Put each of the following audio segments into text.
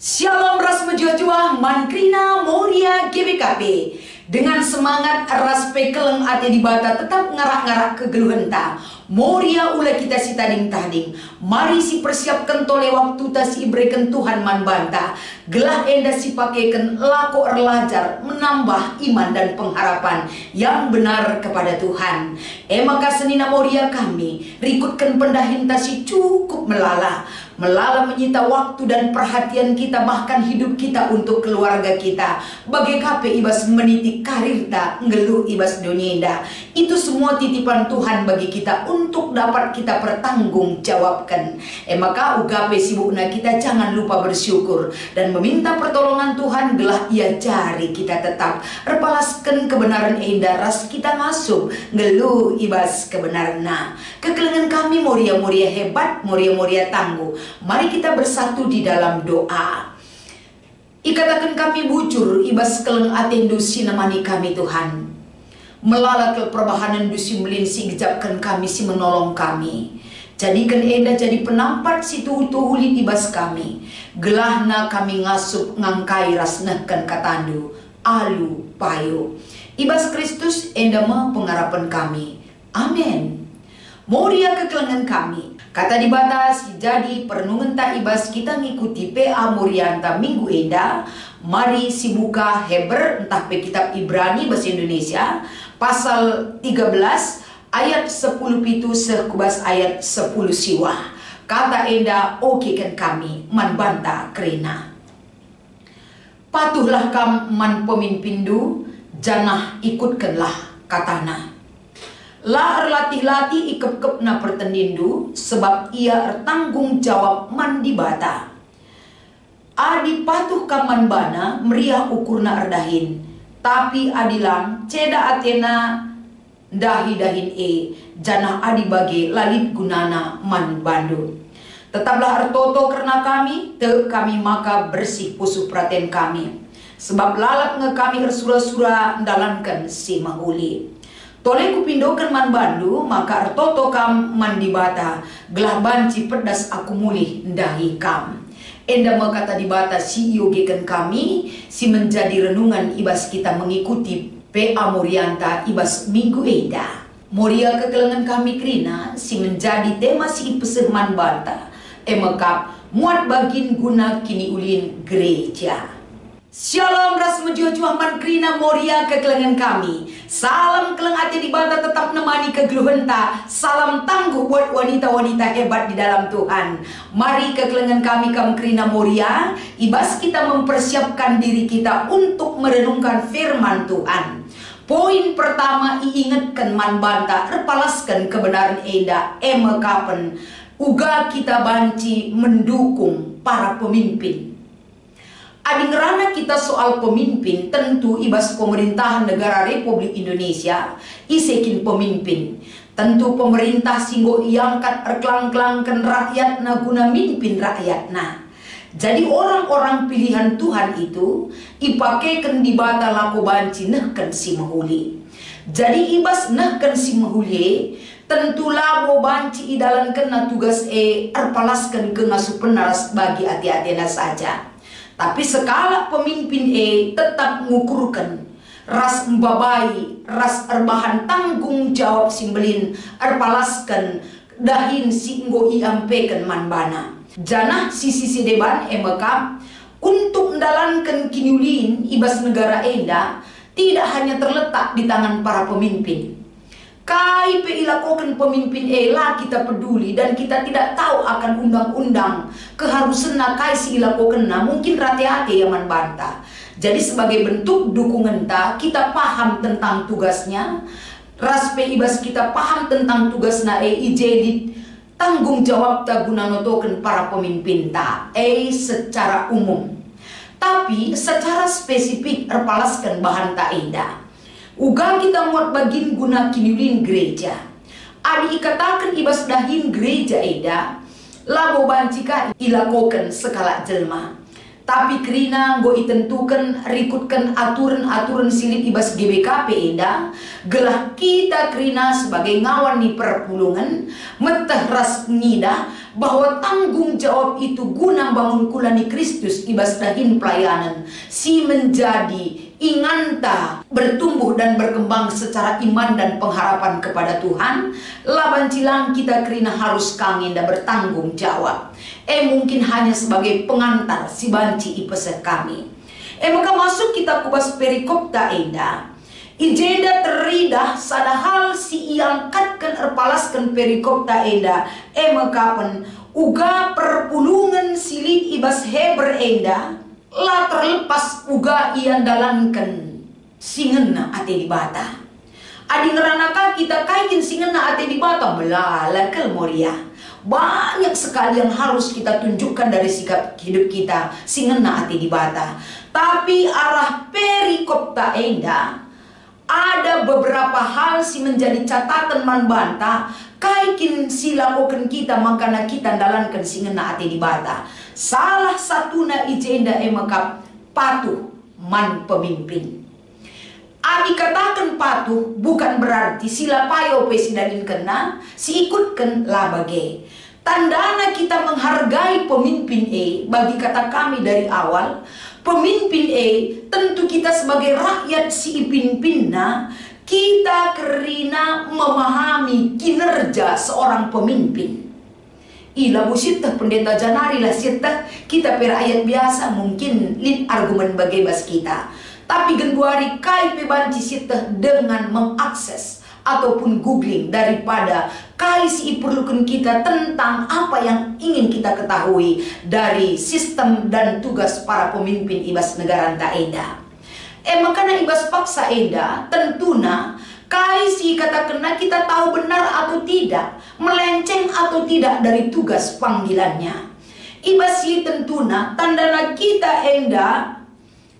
Shalom ras menjuah mankrina moria GBKP. Dengan semangat ras pekeleng ate di bata tetap ngarak-ngarak kegeluhenta. Moria ula kita si tading-tading. Mari si persiapkan tole waktu ta si ibreken Tuhan man banta. Gelah enda si pakaikan lako erlajar menambah iman dan pengharapan yang benar kepada Tuhan. Maka senina moria kami rikutkan pendahinta si cukup melala. Melala menyita waktu dan perhatian kita, bahkan hidup kita untuk keluarga kita. Bagai kape ibas meniti karir ta, ngeluh ibas donyenda. Itu semua titipan Tuhan bagi kita untuk dapat kita pertanggung jawabkan. Maka ugape sibukna kita jangan lupa bersyukur dan meminta pertolongan Tuhan, gelah ia jari kita tetap repalaskan kebenaran enda ras kita masuk ngeluh ibas kebenarna. Kekelengan kami moria-moria hebat, moria-moria tangguh. Mari kita bersatu di dalam doa. Ikatakan kami bujur ibas keleng aten dusi namani kami Tuhan. Melala ke perbahanan dusi melinsi gejapkan kami si menolong kami. Jadikan enda jadi penampat si tuhu-tuhuli ibas kami. Gelahna kami ngasup ngangkai rasnahkan katandu. Alu payo. Ibas Kristus enda mah pengharapan kami. Amin. Moria kekelengan kami. Kata di batas, jadi perenungan tak ibas kita ngikuti PA Morianta minggu enda. Mari si buka Heber entah pe kitab Ibrani bahasa Indonesia pasal 13 ayat 10 pitu sekubas ayat 10 siwa. Kata enda oke kan kami man banta kerina. Patuhlah kam man pemimpindu, janah ikutkanlah katana. La erlatih-latih ikep-kep na pertendindu, sebab ia ertanggung jawab mandi bata. Adi patuh kaman bana, meriah ukurna erdahin. Tapi adilang, ceda atena dahi-dahin janah adi bage lalit gunana man bandu. Tetaplah ertoto karena kami, te kami maka bersih pusuh praten kami. Sebab lalap nge kami ersura-sura ndalankan si mahuli. Tole kupindokan man bandu, maka ertoto kam mandi bata, gelah banci pedas aku mulih ndahi kam. Enda kata di bata si yogekan kami, si menjadi renungan ibas kita mengikuti PA Morianta ibas minggu eda. Moria kekelengan kami krina, si menjadi tema si ipeseh man bata. Emekap muat bagin guna kini ulin gereja. Shalom ras menjuah man krina moria kekelengan kami. Salam keleng ati di bata tetap nemani kegeluhenta. Salam tangguh buat wanita-wanita hebat di dalam Tuhan. Mari kekelengan kami kam krina moria. Ibas kita mempersiapkan diri kita untuk merenungkan firman Tuhan. Poin pertama iingatkan man banta, repalaskan kebenaran enda emekapen. Uga kita banci mendukung para pemimpin. Adi ngerana kita soal pemimpin, tentu ibas pemerintahan negara Republik Indonesia isekin pemimpin. Tentu pemerintah singgo iangkat erklang-klangkan rakyat na guna mimpin rakyat na. Jadi orang-orang pilihan Tuhan itu ipakaikan di bata lako banci nehkan si mahuli. Jadi ibas nehkan si mahuli, tentu labo banci idalankan na tugas erpalaskan ke ngasuh penaras bagi ati-atina saja. Tapi sekala pemimpin tetap mengukurkan ras mbabai, ras erbahan tanggung jawab simbelin erpalaskan dahin singgo iampeken manbana. Janah sisi deban emekap untuk mendalankan kiniulin ibas negara enda tidak hanya terletak di tangan para pemimpin. Kai pe ilakokan pemimpin lah kita peduli dan kita tidak tahu akan undang-undang keharusan kai si ilakokan na mungkin rate-ate yaman banta. Jadi sebagai bentuk dukungan ta kita paham tentang tugasnya, ras pe ibas kita paham tentang tugasna ijedi tanggung jawab ta guna notoken para pemimpin ta secara umum. Tapi secara spesifik erpalaskan bahan ta enda. Uga kita muat bagin guna kiniulin gereja. Adi ikatakan ibas dahin gereja eda, labo bancika ilakokan sekala jelma. Tapi kerina go itentukan rikutkan aturan-aturan silip ibas GBKP enda, gelah kita kerina sebagai ngawan ni perpulungan metah ras ngida bahwa tanggung jawab itu guna bangun kulani Kristus ibas dahin pelayanan si menjadi inganta bertumbuh dan berkembang secara iman dan pengharapan kepada Tuhan. Laban cilang kita kerina harus kangin dan bertanggung jawab. Mungkin hanya sebagai pengantar si banci ipesek kami. Maka masuk kita kubas perikop ta enda. Ijeda teridah sadahal si iangkatkan erpalaskan perikop ta enda. Makapan uga perpulungan silip ibas Heber enda. La terlepas uga ian dalankan singena ate di bata. Adi ngeranaka kita kaitin singena ate di bata belala kel moria. Banyak sekali yang harus kita tunjukkan dari sikap hidup kita singena ate di bata. Tapi arah perikop ta enda ada beberapa hal si menjadi catatan man banta kaikin si lakukan kita makana kita dalankan singena ate di bata. Salah satuna ijenda emakap patuh man pemimpin. Abi katakan patuh bukan berarti sila payo pesidalin kena si ikutkan labage. Tandana kita menghargai pemimpin bagi kata kami dari awal, pemimpin tentu kita sebagai rakyat si ipin-pinna kita kerina memahami kinerja seorang pemimpin. Ila busita pendeta Janari lah sita kita perayat biasa mungkin lin argumen bagebas kita. Tapi genduari kai pebanci sita dengan mengakses ataupun googling daripada kai si perlukan kita tentang apa yang ingin kita ketahui dari sistem dan tugas para pemimpin ibas negara ta enda. Makanya ibas paksa enda tentuna kai si kata kena kita tahu benar atau tidak, melenceng atau tidak dari tugas panggilannya. Ibas si tentuna tandana kita enda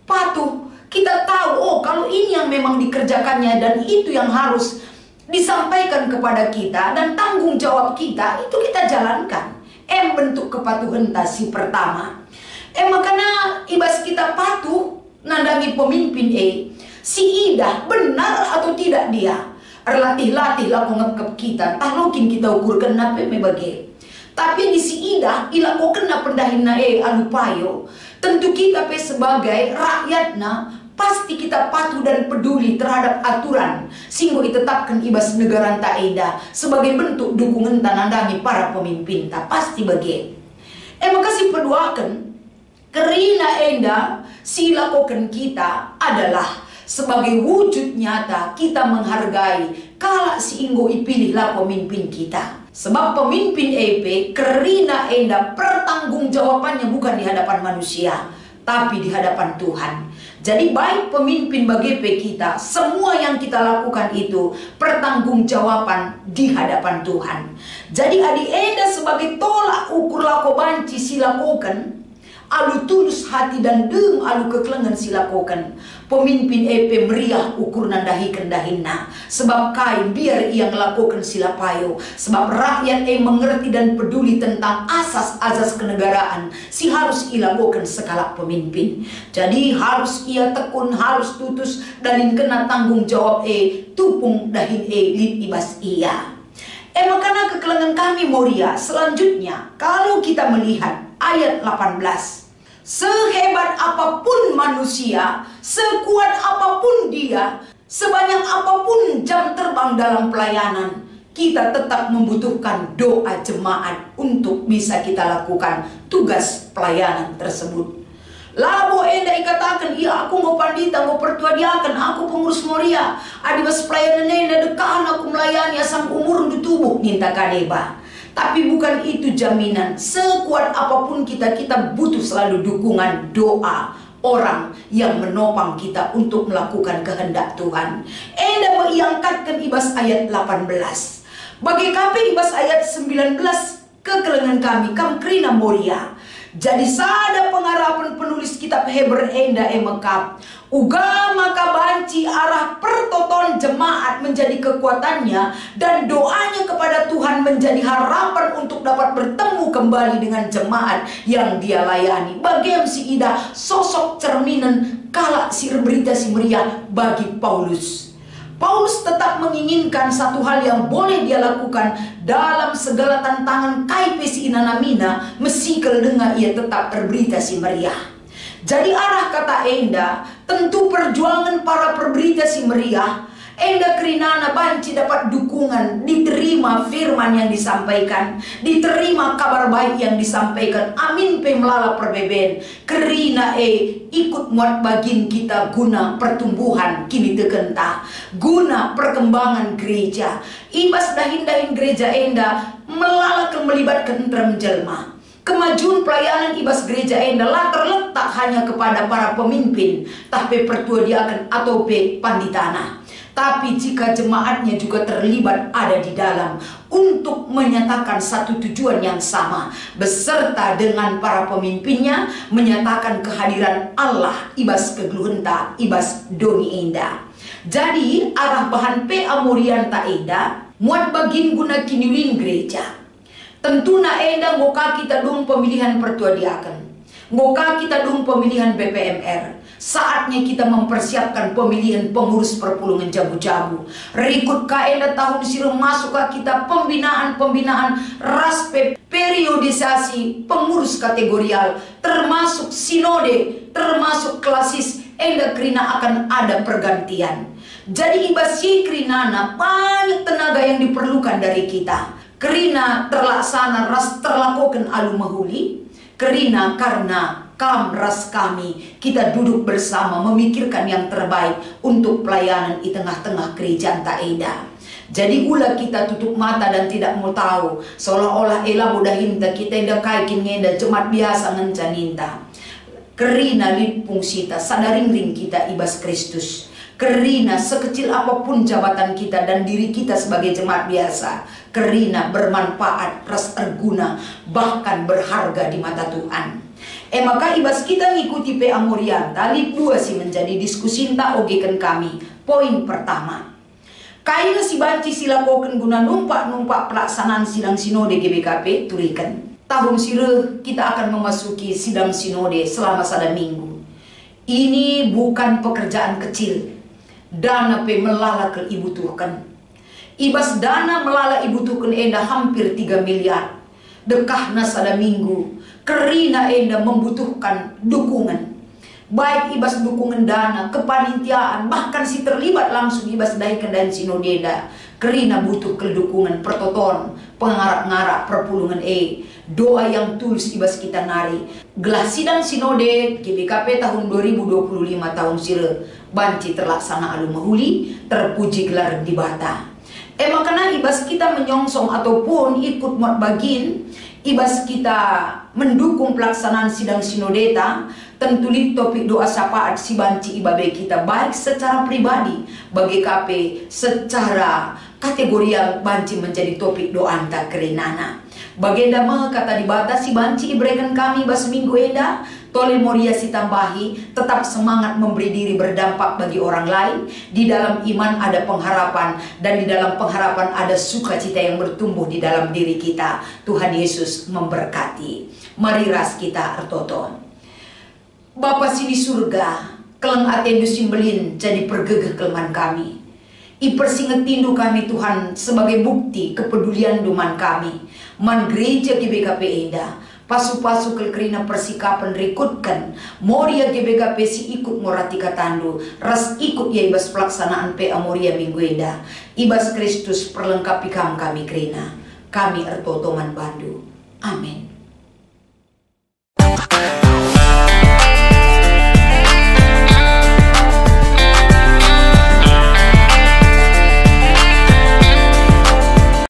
patuh. Kita tahu, oh kalau ini yang memang dikerjakannya dan itu yang harus disampaikan kepada kita dan tanggung jawab kita, itu kita jalankan. Bentuk kepatuhan si pertama. Makanya ibas kita patuh nandangi pemimpin si Ida benar atau tidak dia. Latih-latih laku ngekep kita, tahlukin kita ukur kena mebage. Tapi di si Ida ilako kena pendahina alupayo. Tentu kita sebagai rakyatna pasti kita patuh dan peduli terhadap aturan sehingga ditetapkan ibas negara ta eda sebagai bentuk dukungan tanandangi para pemimpin ta pasti bagi. Makasih peduakan kerina enda si lakukan kita adalah sebagai wujud nyata kita menghargai kala si inggo ipilihlah pemimpin kita. Sebab pemimpin kerina enda pertanggungjawabannya bukan di hadapan manusia tapi di hadapan Tuhan. Jadi baik pemimpin bagi kita, semua yang kita lakukan itu pertanggungjawaban di hadapan Tuhan. Jadi adi enda sebagai tolak ukur lako banci silakokan, alu tulus hati dan dem alu keklengan silakokan. Pemimpin meriah ukur nandahikan dahinna. Sebab kai biar ia melakukan silapayo. Sebab rakyat mengerti dan peduli tentang asas-asas kenegaraan. Si harus ilakukan sekala pemimpin. Jadi harus ia tekun, harus tutus dan kena tanggung jawab tupung dahin lip ibas ia. Makanya kekelengan kami Moria selanjutnya kalau kita melihat ayat 18. Sehebat apapun manusia, sekuat apapun dia, sebanyak apapun jam terbang dalam pelayanan, kita tetap membutuhkan doa jemaat untuk bisa kita lakukan tugas pelayanan tersebut. Labo enda ikatakan, iya aku mau pandita, mau pertuadiakan, aku pengurus Moria, adibas pelayanan enda dekaan aku melayani asam umur di tubuh, minta kadeba. Tapi bukan itu jaminan. Sekuat apapun kita butuh selalu dukungan doa orang yang menopang kita untuk melakukan kehendak Tuhan. Enda mengangkatkan ibas ayat 18. Bagi kami ibas ayat 19 kekelengan kami krina Moria. Jadi sada pengharapan penulis kitab Heber enda emekap Uga maka banci arah pertoton jemaat menjadi kekuatannya, dan doanya kepada Tuhan menjadi harapan untuk dapat bertemu kembali dengan jemaat yang dia layani. Bagian si Ida sosok cerminan kala si berita si meriah bagi Paulus. Paulus tetap menginginkan satu hal yang boleh dia lakukan dalam segala tantangan kaipe si inanamina, mesikel dengar ia tetap berberita si meriah. Jadi arah kata enda, tentu perjuangan para perberita si meriah, enda kerinana banci dapat dukungan, diterima firman yang disampaikan, diterima kabar baik yang disampaikan. Amin pe melala perbeben, kerina ikut muat bagin kita guna pertumbuhan kini tegenta, guna perkembangan gereja. Ibas dahin-dahin gereja enda melala melibatkan entrem jelma. Kemajuan pelayanan ibas gereja enda lah terletak hanya kepada para pemimpin, tapi pertua dia akan atau panditana. Tapi jika jemaatnya juga terlibat ada di dalam untuk menyatakan satu tujuan yang sama, beserta dengan para pemimpinnya menyatakan kehadiran Allah ibas kegluhenta, ibas doni enda. Jadi arah bahan pe amurianta enda muat bagin guna kiniwin gereja. Tentu na enda ngoka kita dung pemilihan pertua diaken, ngoka kita dung pemilihan BPMR. Saatnya kita mempersiapkan pemilihan pengurus perpulungan jabu-jabu. Rikut ka enda tahun siru masuk kita pembinaan raspe periodisasi pengurus kategorial, termasuk sinode, termasuk klasis. Enda krina akan ada pergantian. Jadi ibasi krinana banyak tenaga yang diperlukan dari kita. Kerina terlaksana ras terlakukan alu mahuli, kerina karena ras kami kita duduk bersama memikirkan yang terbaik untuk pelayanan di tengah-tengah gereja Taeda. Jadi ulah kita tutup mata dan tidak mau tahu, seolah-olah elah mudahinta kita indah kaikin ngenda jemaat biasa ngencaninta. Kerina lipung sita sadaring kita ibas Kristus. Kerina sekecil apapun jabatan kita dan diri kita sebagai jemaat biasa, kerina bermanfaat, ras terguna, bahkan berharga di mata Tuhan. Maka ibas kita ngikuti pe amurianta lip 2 sih menjadi diskusinta ogekan kami. Poin pertama, kaina si banci silakoken guna numpak pelaksanaan sidang sinode GBKP turikan. Tahun sire kita akan memasuki sidang sinode selama 1 minggu. Ini bukan pekerjaan kecil. Dana pe melala ke ibu tuhkan. Ibas dana melala ibu tuhkan enda hampir 3 miliar. Dekahna 1 minggu. Kerina enda membutuhkan dukungan. Baik ibas dukungan dana, kepanitiaan, bahkan si terlibat langsung ibas daikan dan sinodeda. Kerina butuh kedukungan pertoton, pengarap-ngarap perpulungan doa yang tulus ibas kita nari. Gelah sidang sinode GBKP tahun 2025 tahun sire banci terlaksana alu mahuli, terpuji gelar di bata. Makanya ibas kita menyongsong ataupun ikut muat bagin, ibas kita mendukung pelaksanaan sidang sinodeta, tentu topik doa syafaat si banci ibabe kita baik secara pribadi bagi KP, secara kategorial banci menjadi topik doa anta kerinana. Bagenda kata dibatasi banci ibrekan kami bas minggu enda tole moria si tambahi, tetap semangat memberi diri berdampak bagi orang lain. Di dalam iman ada pengharapan, dan di dalam pengharapan ada sukacita yang bertumbuh di dalam diri kita. Tuhan Yesus memberkati. Mari ras kita artoton. Bapa sini surga, keleng atendu simbelin jadi pergegeh kelemahan kami. Ipersinget tindu kami Tuhan sebagai bukti kepedulian duman kami. Man gereja GBKP Enda, pasu-pasu kelkerina persikapan rikutkan, moria GBKP si ikut moratika tandu, ras ikut ya ibas pelaksanaan pe amoria minggu Enda. Ibas Kristus perlengkapi kami kerina, kami ertotoman bandu. Amin.